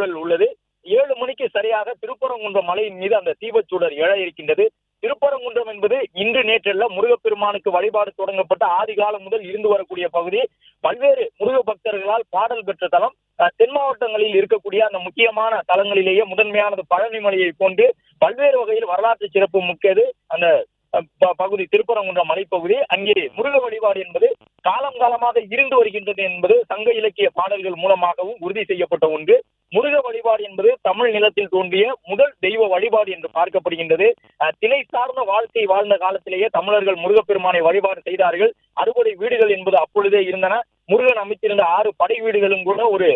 சூழல் உள்ளது. 7 மணிக்கு சரியாக திருப்பரங்குன்றம் மலையின் மீது அந்த தீபச்சூடர் எழ இருக்கின்றது. திருப்பரங்குன்றம் என்பது இன்று நேற்றல்ல, முருகப்பெருமானுக்கு வழிபாடு தொடங்கப்பட்ட ஆதி காலம் முதல் இருந்து வரக்கூடிய பகுதி. பல்வேறு முருக பக்தர்களால் பாடல் பெற்ற தலம். தென் மாவட்டங்களில் இருக்கக்கூடிய அந்த முக்கியமான தலங்களிலேயே முதன்மையானது பழனி மலையை போன்று பல்வேறு வகையில் வரலாற்று சிறப்பு முக்கியது அந்த பகுதி திருப்பரங்குன்றம் மலைப்பகுதி. அங்கே முருக வழிபாடு என்பது காலம் காலமாக இருந்து வருகின்றது என்பது சங்க இலக்கிய பாடல்கள் மூலமாகவும் உறுதி செய்யப்பட்ட ஒன்று. முருக வழிபாடு என்பது தமிழ் நிலத்தில் தோன்றிய முதல் தெய்வ வழிபாடு என்று பார்க்கப்படுகின்றது. திணை சார்ந்த வாழ்க்கை வாழ்ந்த காலத்திலேயே தமிழர்கள் முருகப்பெருமானை வழிபாடு செய்தார்கள். அறுபடை வீடுகள் என்பது அப்பொழுதே இருந்தன. முருகன் அமைத்திருந்த 6 படை வீடுகளும் கூட ஒரு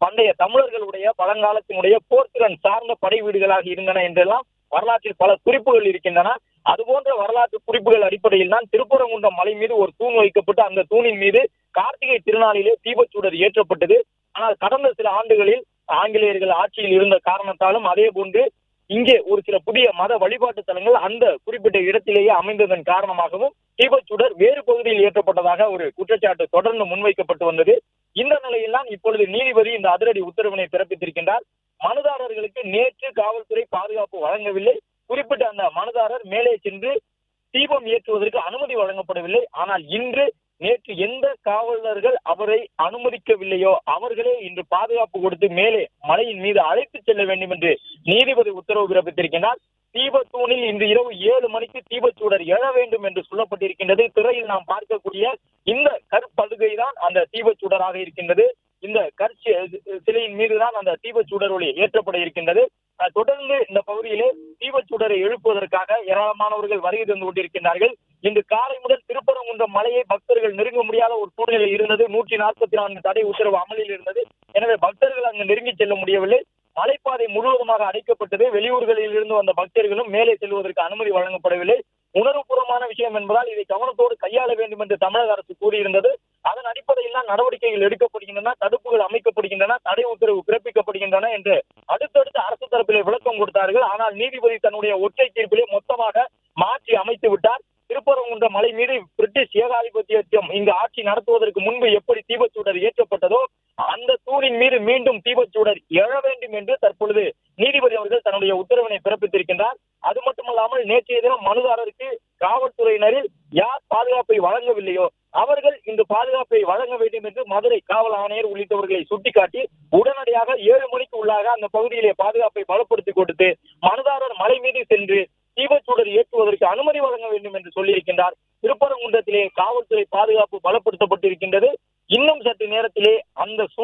பண்டைய தமிழர்களுடைய பழங்காலத்தினுடைய போர்த்திறன் சார்ந்த படை வீடுகளாக இருந்தன என்றெல்லாம் வரலாற்றில் பல குறிப்புகள் இருக்கின்றன. அதுபோன்ற வரலாற்று குறிப்புகள் அடிப்படையில் தான் திருப்பரங்குன்றம் மலை மீது ஒரு தூண் வைக்கப்பட்டு அந்த தூணின் மீது கார்த்திகை திருநாளிலே தீபச்சூடர் ஏற்றப்பட்டது. ஆனால் கடந்த சில ஆண்டுகளில் ஆங்கிலேயர்கள் ஆட்சியில் இருந்த காரணத்தாலும் அதே போன்று இங்கே ஒரு சில புதிய மத வழிபாட்டு தலங்கள் அந்த குறிப்பிட்ட இடத்திலேயே அமைந்ததன் காரணமாகவும் தீபச்சூடர் வேறு பகுதியில் ஏற்றப்பட்டதாக ஒரு குற்றச்சாட்டு தொடர்ந்து முன்வைக்கப்பட்டு வந்தது. இந்த நிலையில் தான் இப்பொழுது நீதிபதி இந்த அதிரடி உத்தரவினை பிறப்பித்திருக்கின்றார். மனுதாரர்களுக்கு நேற்று காவல்துறை பாதுகாப்பு வழங்கவில்லை. குறிப்பிட்ட அந்த மனுதாரர் மேலே சென்று தீபம் ஏற்றுவதற்கு அனுமதி வழங்கப்படவில்லை. ஆனால் நேற்று எந்த காவலர்கள் அவரை அனுமதிக்கவில்லையோ அவர்களே இன்று பாதுகாப்பு கொடுத்து மேலே மலையின் மீது அழைத்து செல்ல வேண்டும் என்று நீதிபதி உத்தரவு பிறப்பித்திருக்கிறார். தீபத்தூணில் இன்று இரவு 7 மணிக்கு தீபச்சூடர் எழ வேண்டும் என்று சொல்லப்பட்டிருக்கின்றது. திரையில் நாம் பார்க்கக்கூடிய இந்த கற்படுகை தான் அந்த தீபச்சூடராக இருக்கின்றது. இந்த சிலையின் மீதுதான் அந்த தீபச்சூடர் ஒளி ஏற்றப்பட இருக்கின்றது. தொடர்ந்து இந்த பகுதியிலே தீபச்சூடரை எழுப்புவதற்காக ஏராளமானவர்கள் வருகை தந்து கொண்டிருக்கின்றார்கள். இன்று காலை முதல் திருப்பரங்குன்றம் மலையை பக்தர்கள் நெருங்க முடியாத ஒரு சூழ்நிலை இருந்தது. 144 தடை உத்தரவு அமலில் இருந்தது. எனவே பக்தர்கள் அங்கு நெருங்கி செல்ல முடியவில்லை. மலைப்பாதை முழுவதுமாக அடைக்கப்பட்டது. வெளியூர்களில் இருந்து வந்த பக்தர்களும் மேலே செல்வதற்கு அனுமதி வழங்கப்படவில்லை. உணர்வுபூர்வமான விஷயம் என்பதால் இதை கவனத்தோடு கையாள வேண்டும் என்று தமிழக அரசு கூறியிருந்தது. அதன் அடிப்படையில் தான் நடவடிக்கைகள் எடுக்கப்படுகின்றன, தடுப்புகள் அமைக்கப்படுகின்றன, தடை உத்தரவு பிறப்பிக்கப்படுகின்றன என்று அடுத்தடுத்து அரசு தரப்பிலே விளக்கம் கொடுத்தார்கள். ஆனால் நீதிபதி தன்னுடைய ஒற்றை தீர்ப்பிலே மொத்தமாக மாற்றி அமைத்து விட்டார். திருப்பரங்குன்றம் மலை மீது பிரிட்டிஷ் ஏகாதிபத்தியம் இங்கு ஆட்சி நடத்துவதற்கு முன்பு எப்படி தீபச்சூடர் ஏற்றப்பட்டதோ அந்த தூணின் மீது மீண்டும் தீபச்சூடர் எழ வேண்டும் என்று தற்பொழுது நீதிபதி அவர்கள் தன்னுடைய உத்தரவினை பிறப்பித்திருக்கின்றார். அது மட்டுமல்லாமல் நேற்றைய தினம் மனுதாரருக்கு காவல்துறையினரில் யார் பாதுகாப்பை வழங்கவில்லையோ அவர்கள் இந்த பாதுகாப்பை வழங்க வேண்டும் என்று மதுரை காவல் ஆணையர் உள்ளிட்டவர்களை சுட்டிக்காட்டி உடனடியாக 7 மணிக்கு உள்ளாக அந்த பகுதியிலே பாதுகாப்பை பலப்படுத்தி கொடுத்து மனுதாரர் மலை மீது சென்று தீபச்சூடர் ஏற்றுவதற்கு அனுமதி வழங்க வேண்டும் என்று சொல்லியிருக்கின்றார். திருப்பரங்குன்றத்திலே காவல்துறை பாதுகாப்பு பலப்படுத்தப்பட்டிருக்கின்றது. இன்னும் சற்று நேரத்திலே அந்த